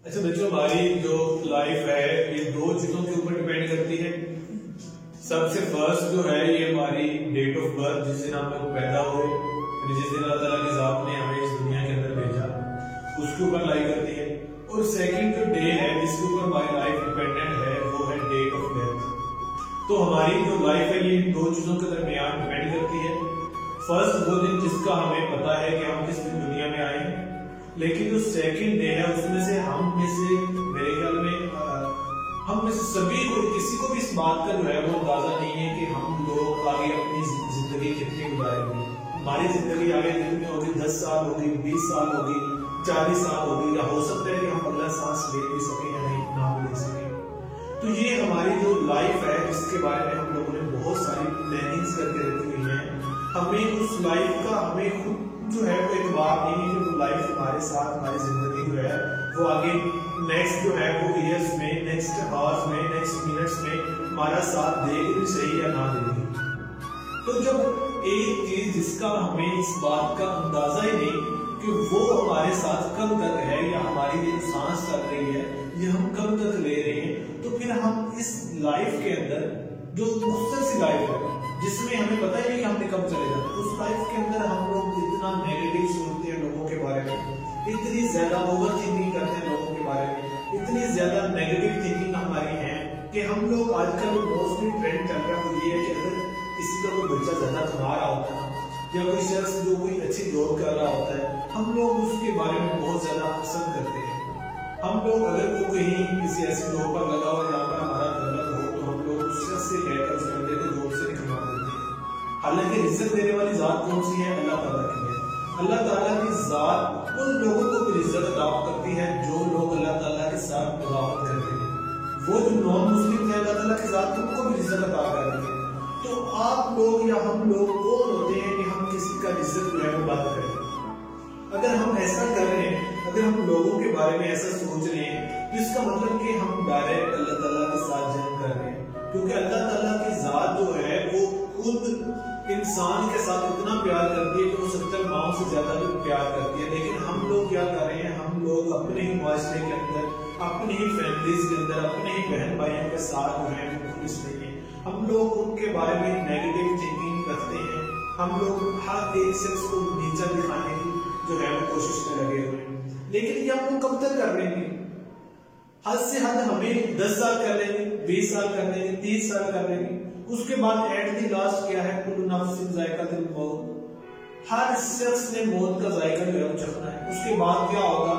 اچھا بچوں، ہماری جو لائف ہے یہ دو چیزوں کے اوپر ڈیپینڈ کرتی ہے۔ سب سے فرسٹ جو ہے یہ ہماری ڈیٹ آف برتھ، جس دن ہم لوگ پیدا ہوئے، جس دن اللہ تعالیٰ کی ذات نے ہمیں اس دنیا کے اندر بھیجا، اس کے اوپر لائی کرتی ہے۔ اور سیکنڈ جو ڈے ہے جس کے اوپر ہماری لائف ڈیپینڈنٹ ہے وہ ہے ڈیٹ آف ڈیتھ۔ تو ہماری جو لائف ہے یہ دو چیزوں کے درمیان ڈیپینڈ کرتی ہے۔ فرسٹ وہ دن جس کا ہمیں پتا ہے کہ ہم کس دن دنیا میں آئے ہیں، لیکن جو سیکنڈ ڈے ہے اس میں سے ہم میں سے میرے خیال میں ہم میں سے سبھی کو، کسی کو بھی اس بات کا جو ہے وہ اندازہ نہیں ہے کہ ہم لوگ آگے اپنی زندگی کتنی گزاریں گے۔ ہماری زندگی آگے کتنی ہوگی، 10 سال ہوگی، 20 سال ہوگی، 40 سال ہوگی، یا ہو سکتا ہے کہ ہم اگلا سانس لے بھی سکیں یا نہیں نہ بھی لے سکیں۔ تو یہ ہماری جو لائف ہے اس کے بارے میں ہم لوگوں نے بہت ساری پلاننگز کر کے رکھی ہوئی ہیں۔ ہمیں اس لائف کا ہمیں خود جو ہے وہ اعتبار نہیں ہے کہ وہ لائف ہمارے ساتھ، ہماری زندگی جو ہے وہ آگے نیکسٹ جو ہے وہ ایئرس میں، نیکسٹ آورس میں، نیکسٹ منٹس میں ہمارا ساتھ دے گی صحیح یا نہ دے گی۔ تو جب ایک چیز جس کا ہمیں اس بات کا اندازہ ہی نہیں کہ وہ ہمارے ساتھ کب تک ہے، یا ہماری جو سانس چل رہی ہے یہ ہم کب تک لے رہے ہیں، تو پھر ہم اس لائف کے اندر جو مختصر سی لائف ہے جس میں ہمیں پتہ ہی نہیں کہ ہم نے کب چلے جانا، اس لائف کے اندر ہم لوگ اتنا نیگیٹو سوچتے ہیں لوگوں کے بارے میں، اتنی زیادہ اوور تھنکنگ کرتے ہیں لوگوں کے بارے میں، اتنی زیادہ نیگیٹو تھنکنگ ہماری ہے کہ ہم لوگ آج کل موسٹلی ٹرینڈ چل رہا ہے وہ یہ ہے کہ اگر کسی کا کوئی بچہ زیادہ کما رہا ہوتا ہے یا کوئی شخص جو کوئی اچھی جاب کر رہا ہوتا ہے، ہم لوگ اس کے بارے میں بہت زیادہ پسند کرتے ہیں۔ ہم لوگ اگر وہ کہیں کسی ایسی جاب پر لگا ہو جہاں پر ہمارا تعلق ہو تو ہم لوگ اس شخص سے کہہ کر اس بندے کو جاب سے نکلوا دیتے ہیں۔ حالانکہ رزق دینے والی ذات کون سی ہے؟ اللہ تعالیٰ کی ہے۔ اللہ تعالیٰ کی ذات ان لوگوں کو بھی رزق عطا کرتی ہے جو لوگ اللہ تعالیٰ کے ساتھ مداوت کرتے ہیں۔ وہ جو نان مسلم ہیں اللہ تعالیٰ کی ذات ان کو بھی رزق عطا کرتی ہے۔ تو آپ لوگ یا ہم لوگ کون ہوتے ہیں کہ ہم کسی کا رزق جو ہے وہ بند کریں؟ اگر ہم ایسا کر رہے ہیں، اگر ہم لوگوں کے بارے میں ایسا سوچ رہے ہیں تو اس کا مطلب کہ ہم ڈائریکٹ اللہ تعالیٰ کے ساتھ جنگ کر رہے ہیں، کیونکہ اللہ تعالیٰ کی ذات جو ہے وہ خود انسان کے ساتھ اتنا پیار کرتی ہے کہ وہ 70 ماؤں سے زیادہ بھی پیار کرتی ہے، لیکن ہم لوگ کیا کر رہے ہیں؟ ہم لوگ اپنے ہی معاشرے کے اندر، اپنی ہی فیملیز کے اندر، اپنے ہی بہن بھائیوں کے ساتھ جو ہے وہ خلوص نہیں ہے۔ ہم لوگ ان کے بارے میں نیگیٹو تھنکنگ رکھتے ہیں، ہم لوگ ہر ایک شخص کو نیچا دکھانے کی جو ہے وہ کوشش میں لگے ہوئے ہیں۔ لیکن یہ ہم لوگ کب تک کر رہے ہیں؟ حد سے حد ہمیں 10 سال کر لیں گے، 20 سال کر لیں گے، 30 سال کر لیں گے، اس کے بعد ایٹ دی لاسٹ کیا ہے؟ کل نفس ذائقۃ الموت، ہر شخص نے موت کا ذائقہ جو ہے وہ چکھنا ہے۔ اس کے بعد کیا ہوگا؟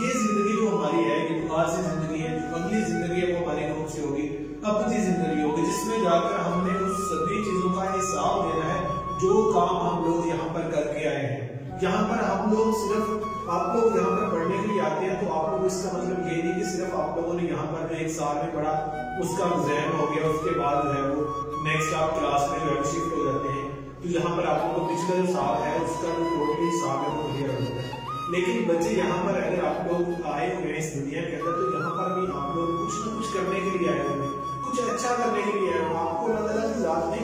یہ زندگی جو ہماری ہے یہ بیکار سی زندگی ہے، جو اگلی زندگی ہے وہ ہماری کون سی ہوگی؟ اپنی زندگی ہوگی، جس میں جا کر ہم نے اس سبھی چیزوں کا حساب دینا ہے جو کام ہم لوگ یہاں پر کر کے آئے ہیں۔ یہاں پر ہم لوگ صرف، آپ لوگ یہاں پر پڑھنے کے لیے آتے ہیں تو آپ لوگ اس کا مطلب یہ نہیں کہ صرف آپ لوگوں نے یہاں پر جو 1 سال میں پڑھا اس کا ذہن ہو گیا، اس کے بعد جو ہے وہ نیکسٹ آپ کلاس میں جو ہے شفٹ ہو جاتے ہیں تو یہاں پر آپ کو پچھلا جو سال ہے اس کا جو ٹوٹلی حساب ہے وہ کلیئر ہو جاتا ہے۔ لیکن بچے یہاں پر اگر آپ لوگ آئے ہوئے ہیں اس دنیا کے اندر تو یہاں پر بھی آپ لوگ کچھ نہ کچھ کرنے کے لیے آئے ہوئے ہیں، کچھ اچھا کرنے کے لیے آئے ہوئے ہیں۔ آپ کو اللہ تعالیٰ کی ذات نے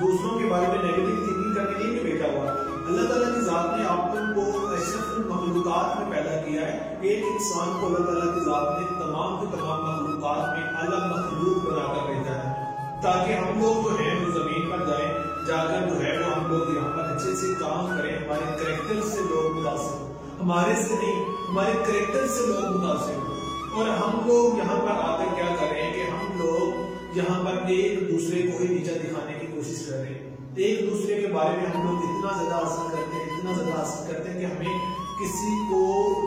دوسروں کے بارے میں نیگیٹو تھنکنگ کرنے کے لیے بھیجا ہوا۔ اللہ تعالیٰ کی ذات نے آپ کو اشرف المخلوقات میں پیدا کیا ہے۔ ایک انسان کو اللہ تعالیٰ کی ذات نے تمام کے تمام مخلوقات میں اعلیٰ مخلوق بنا کر بھیجا ہے تاکہ ہم لوگ جو ہیں وہ زمین پر جائیں، جا کر جو ہے وہ ہم لوگ یہاں پر اچھے سے کام کریں، ہمارے کریکٹر سے لوگ متاثر ہوں، ہمارے سے نہیں ہمارے کریکٹر سے لوگ متاثر ہوں۔ اور ہم لوگ یہاں پر آ کر کیا کر رہے ہیں کہ ہم لوگ یہاں پر ایک دوسرے کو ہی نیچا دکھانے کی کوشش کر رہے ہیں، ایک دوسرے کے بارے میں ہم لوگ اتنا زیادہ حاصل کرتے ہیں، اتنا زیادہ حاصل کرتے ہیں کہ ہمیں کسی کو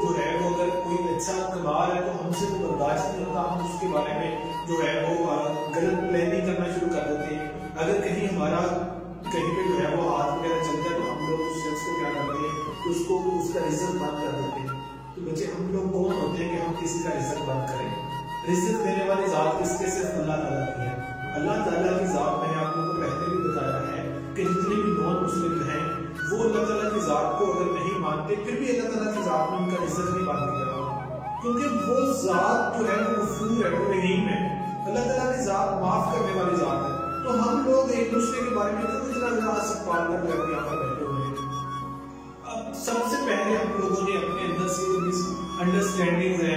جو ہے وہ اگر کوئی اچھا کما رہا ہے تو ہم سے وہ برداشت نہیں ہوتا، ہم اس کے بارے میں جو ہے وہ غلط پلاننگ کرنا شروع کر دیتے ہیں۔ اگر کہیں ہمارا کہیں پہ جو ہے وہ ہاتھ وغیرہ چلتا ہے تو ہم لوگ اس شخص کو کیا کرتے ہیں؟ اس کو اس کا رزق بند کر دیتے ہیں۔ تو بچے ہم لوگ کون ہوتے ہیں کہ ہم کسی کا رزق بند کریں؟ رزق دینے والی ذات کس کے؟ صرف اللہ تعالیٰ کی ہے۔ اللہ تعالیٰ کی ذات میں نے آپ لوگوں کو پہلے بھی بتایا ہے کہ جتنے بھی نان مسلم ہیں وہ اللہ تعالیٰ کی ذات کو اگر نہیں مانتے پھر بھی اللہ تعالیٰ کی ذات میں ان کا رزق نہیں بند کیا ہوا، کیونکہ وہ ذات جو ہے وہ غفور ہے، وہ رحیم ہے۔ اللہ تعالیٰ کی ذات معاف کرنے والی ذات ہے۔ تو ہم لوگ ایک دوسرے کے بارے میں اتنا زیادہ حسد پال کر یہاں پر بیٹھے ہوئے ہیں۔ اب سب سے پہلے ہم لوگوں نے اپنے اندر سے انڈرسٹینڈنگ ہے